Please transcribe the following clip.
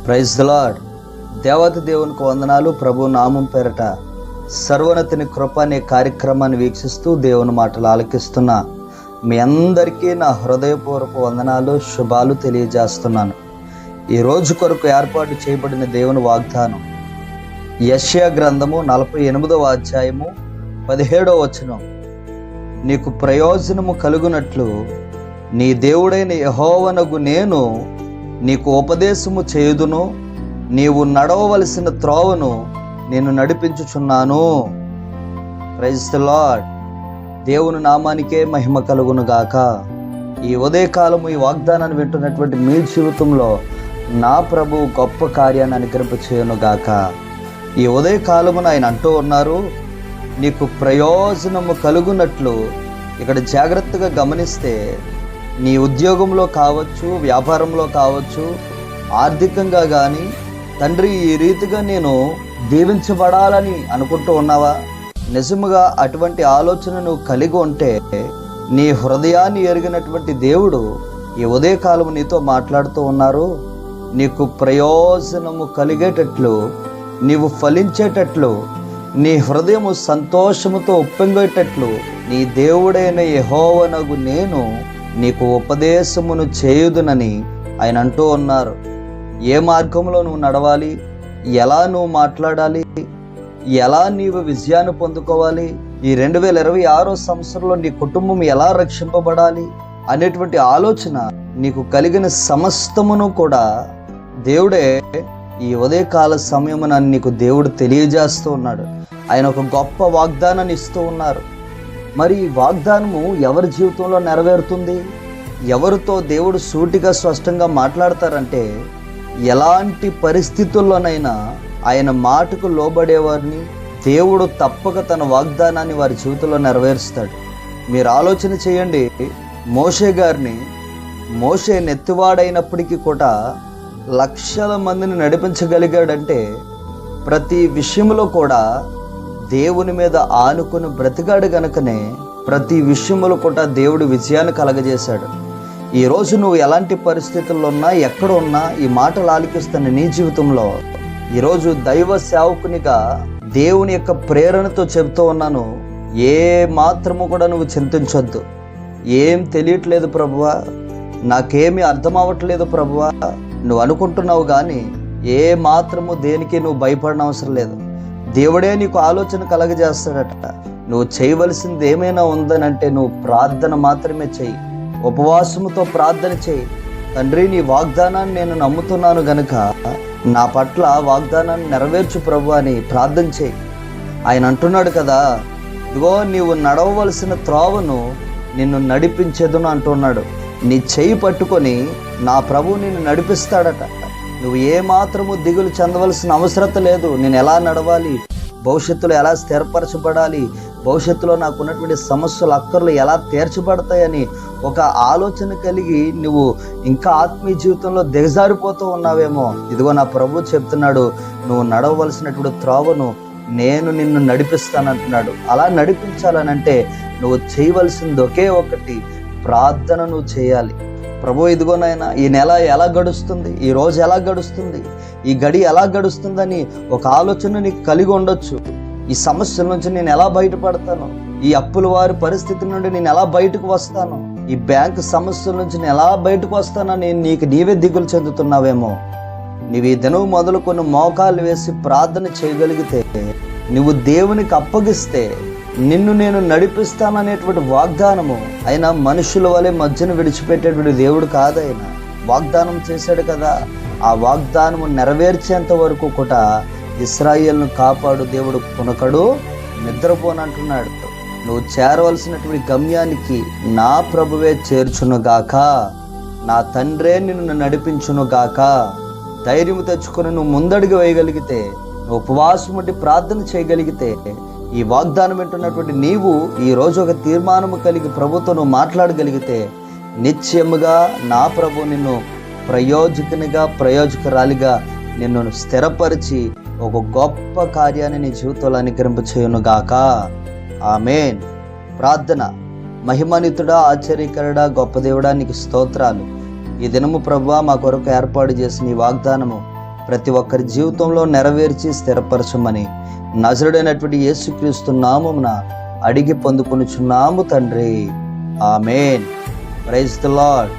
Praise the lord. దేవత దేవునికి వందనాలు. ప్రభు నామం పేరట సర్వోన్నతుని కృప అనే కార్యక్రమాన్ని వీక్షిస్తూ దేవుని మాటలు ఆలకిస్తున్న మీ అందరికీ నా హృదయపూర్వక వందనాలు, శుభాలు తెలియజేస్తున్నాను. ఈ రోజు కొరకు ఏర్పాటు చేయబడిన దేవుని వాగ్దానం యెషయా గ్రంథము 48వ అధ్యాయము 17వ వచనం. నీకు ప్రయోజనము కలుగునట్లు నీ దేవుడైన యెహోవానగు నేను నీకు ఉపదేశము చేయుదును, నీవు నడవవలసిన త్రోవను నేను నడిపించుచున్నాను. Praise the lord. దేవుని నామానికే మహిమ కలుగును గాక. ఈ ఉదయకాలము ఈ వాగ్దానాన్ని వింటున్నటువంటి మీ జీవితంలో నా ప్రభు గొప్ప కార్యాన్ని అనుగ్రహింపచేయును గాక. ఈ ఉదయకాలమున ఆయన అంటూ ఉన్నారు, నీకు ప్రయోజనము కలుగునట్లు. ఇక్కడ జాగ్రత్తగా గమనిస్తే నీ ఉద్యోగంలో కావచ్చు, వ్యాపారంలో కావచ్చు, ఆర్థికంగా కానీ తండ్రి ఈ రీతిగా నేను దీవించబడాలని అనుకుంటూ ఉన్నావా? నిజముగా అటువంటి ఆలోచన నువ్వు కలిగి ఉంటే నీ హృదయాన్ని ఎరిగినటువంటి దేవుడు ఈ ఉదయకాలం నీతో మాట్లాడుతూ ఉన్నారు. నీకు ప్రయోజనము కలిగేటట్లు, నీవు ఫలించేటట్లు, నీ హృదయము సంతోషముతో ఉప్పొంగేటట్లు నీ దేవుడైన యెహోవానగు నేను నీకు ఉపదేశమును చేయుదునని ఆయన అంటూ ఉన్నారు. ఏ మార్గంలో నువ్వు నడవాలి, ఎలా నువ్వు మాట్లాడాలి, ఎలా నీవు విజయాన్ని పొందుకోవాలి, ఈ 2026 సంవత్సరంలో నీ కుటుంబం ఎలా రక్షింపబడాలి అనేటువంటి ఆలోచన నీకు కలిగిన సమస్తమును కూడా దేవుడే ఈ ఉదయకాల సమయమున నీకు దేవుడు తెలియజేస్తూ ఉన్నాడు. ఆయన ఒక గొప్ప వాగ్దానాన్ని ఇస్తూ ఉన్నారు. మరి ఈ వాగ్దానము ఎవరి జీవితంలో నెరవేరుతుంది? ఎవరితో దేవుడు సూటిగా స్పష్టంగా మాట్లాడతారంటే, ఎలాంటి పరిస్థితుల్లోనైనా ఆయన మాటకు లోబడేవారిని దేవుడు తప్పక తన వాగ్దానాన్ని వారి జీవితంలో నెరవేరుస్తాడు. మీరు ఆలోచన చేయండి. మోషే గారిని, మోషే నెత్తివాడైనప్పటికీ కూడా లక్షల మందిని నడిపించగలిగాడంటే ప్రతి విషయంలో కూడా దేవుని మీద ఆనుకుని బ్రతికాడు గనుకనే ప్రతి విషయంలో కూడా దేవుడు విజయాన్ని కలగజేశాడు. ఈరోజు నువ్వు ఎలాంటి పరిస్థితుల్లో ఉన్నా, ఎక్కడ ఉన్నా ఈ మాటలు ఆలకిస్తున్న నీ జీవితంలో ఈరోజు దైవ సేవకునిగా దేవుని యొక్క ప్రేరణతో చెబుతూ ఉన్నాను, ఏ మాత్రము కూడా నువ్వు చింతించొద్దు. ఏం తెలియట్లేదు ప్రభువా, నాకేమీ అర్థం అవ్వట్లేదు ప్రభువా నువ్వు అనుకుంటున్నావు, కానీ ఏ మాత్రము దేనికి నువ్వు భయపడిన అవసరం లేదు. దేవుడే నీకు ఆలోచన కలగజేస్తాడట. నువ్వు చేయవలసింది ఏమైనా ఉందనంటే నువ్వు ప్రార్థన మాత్రమే చెయ్యి, ఉపవాసముతో ప్రార్థన చెయ్యి. తండ్రి, నీ వాగ్దానాన్ని నేను నమ్ముతున్నాను గనుక నా పట్ల వాగ్దానాన్ని నెరవేర్చు ప్రభు అని ప్రార్థన చేయి. ఆయన అంటున్నాడు కదా, ఇదిగో నీవు నడవవలసిన త్రోవను నిన్ను నడిపించేదును అంటున్నాడు. నీ చెయ్యి పట్టుకొని నా ప్రభు నిన్ను నడిపిస్తాడట. నువ్వు ఏమాత్రము దిగులు చెందవలసిన అవసరత లేదు. నేను ఎలా నడవాలి, భవిష్యత్తులో ఎలా స్థిరపరచబడాలి, భవిష్యత్తులో నాకు ఉన్నటువంటి సమస్యలు, అక్కర్లు ఎలా తీర్చబడతాయని ఒక ఆలోచన కలిగి నువ్వు ఇంకా ఆత్మీయ జీవితంలో దిగజారిపోతూ ఉన్నావేమో. ఇదిగో నా ప్రభు చెప్తున్నాడు, నువ్వు నడవలసినటువంటి త్రోవను నేను నిన్ను నడిపిస్తానంటున్నాడు. అలా నడిపించాలనంటే నువ్వు చేయవలసింది ఒకే ఒకటి, ప్రార్థన నువ్వు చేయాలి. ప్రభు, ఇదిగోనైనా ఈ నెల ఎలా గడుస్తుంది, ఈ రోజు ఎలా గడుస్తుంది, ఈ గడి ఎలా గడుస్తుందని ఒక ఆలోచన నీకు కలిగి ఉండొచ్చు. ఈ సమస్యల నుంచి నేను ఎలా బయటపడతాను, ఈ అప్పుల వారి పరిస్థితి నుండి నేను ఎలా బయటకు వస్తాను, ఈ బ్యాంకు సమస్యల నుంచి నేను ఎలా బయటకు వస్తానని నీవే దిగులు చెందుతున్నావేమో. నీవు ఈ దినం మొదలుకొని మోకాలు వేసి ప్రార్థన చేయగలిగితే, నువ్వు దేవునికి అప్పగిస్తే నిన్ను నేను నడిపిస్తాననేటువంటి వాగ్దానము, ఆయన మనుషుల వలె మధ్యన విడిచిపెట్టేటువంటి దేవుడు కాదు. ఆయన వాగ్దానం చేశాడు కదా, ఆ వాగ్దానము నెరవేర్చేంత వరకు కూడా ఇశ్రాయేలును కాపాడు దేవుడు కొనకడు నిద్రపోనంటున్నాడు. నువ్వు చేరవలసినటువంటి గమ్యానికి నా ప్రభువే చేర్చునుగాక, నా తండ్రే నిన్ను నడిపించునుగాక. ధైర్యం తెచ్చుకొని నువ్వు ముందడుగు వేయగలిగితే, నువ్వు ఉపవాసం ఉండి ప్రార్థన చేయగలిగితే, ఈ వాగ్దానం వింటున్నటువంటి నీవు ఈ రోజు ఒక తీర్మానము కలిగి ప్రభుతో నువ్వు మాట్లాడగలిగితే, నిశ్చయముగా నా ప్రభు నిన్ను ప్రయోజకురాలిగా నిన్ను స్థిరపరిచి ఒక గొప్ప కార్యాన్ని నీ జీవితంలో అనుగ్రహింపచేయునుగాక. ఆమేన్. ప్రార్థన. మహిమాన్వితుడా, ఆశ్చర్యకరుడా, గొప్ప దేవుడా, నీకు స్తోత్రాలు. ఈ దినము ప్రభువా మా కొరకు ఏర్పాటు చేసిన ఈ వాగ్దానము ప్రతి ఒక్కరి జీవితంలో నెరవేర్చి స్థిరపరచమని నజరుడైనటువంటి యేసుక్రీస్తు నామమున అడిగి పొందుకొనుచున్నాము తండ్రి. ఆమేన్. Praise the lord.